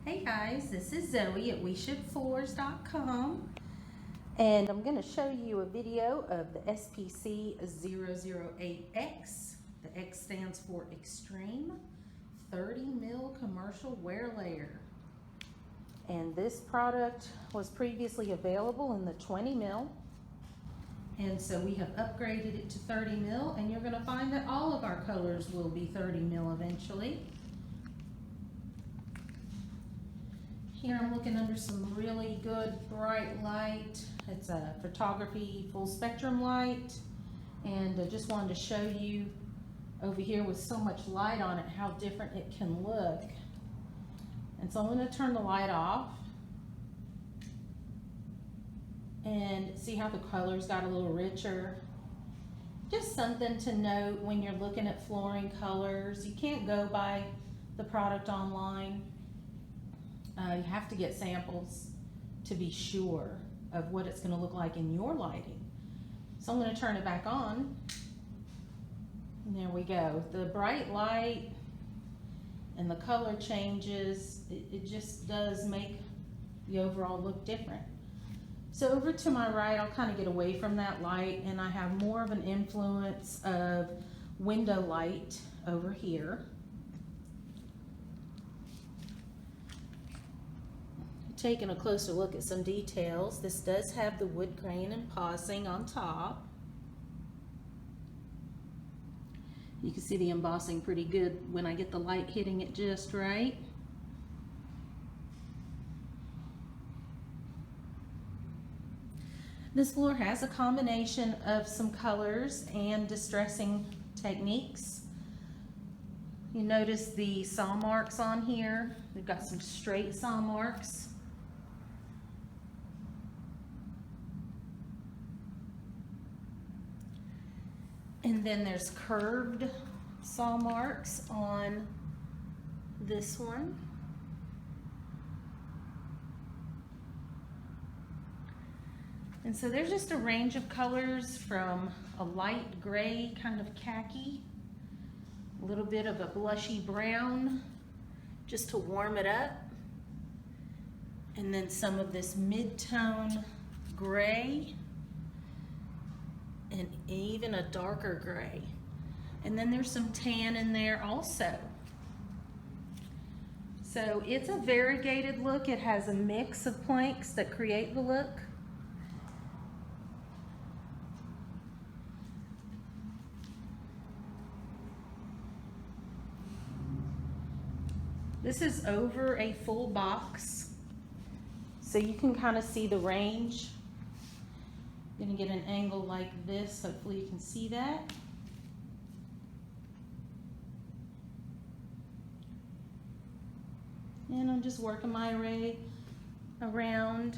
Hey guys, this is Zoe at WeShipFloors.com, and I'm going to show you a video of the SPC008X. The X stands for Extreme 30 mil Commercial Wear Layer. And this product was previously available in the 20 mil. And so we have upgraded it to 30 mil, and you're going to find that all of our colors will be 30 mil eventually. Here I'm looking under some really good bright light. It's a photography full spectrum light, and I just wanted to show you over here with so much light on it how different it can look. And so I'm going to turn the light off and see how the colors got a little richer. Just something to note when you're looking at flooring colors. You can't go by the product online. You have to get samples to be sure of what it's going to look like in your lighting. So I'm going to turn it back on. And there we go. The bright light and the color changes, it just does make the overall look different. So over to my right, I'll kind of get away from that light, and I have more of an influence of window light over here. Taking a closer look at some details, this does have the wood grain embossing on top. You can see the embossing pretty good when I get the light hitting it just right. This floor has a combination of some colors and distressing techniques. You notice the saw marks on here. We've got some straight saw marks. And then there's curved saw marks on this one. And so there's just a range of colors from a light gray, kind of khaki, a little bit of a blushy brown, just to warm it up. And then some of this mid-tone gray, and even a darker gray. And then there's some tan in there also. So it's a variegated look. It has a mix of planks that create the look. This is over a full box, so you can kind of see the range. I'm going to get an angle like this, hopefully you can see that. And I'm just working my array around.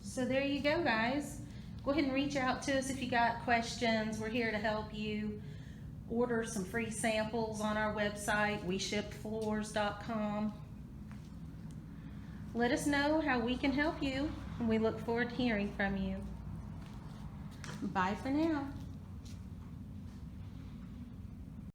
So there you go, guys. Go ahead and reach out to us if you got questions. We're here to help you. Order some free samples on our website, WeShipFloors.com. Let us know how we can help you, and we look forward to hearing from you. Bye for now.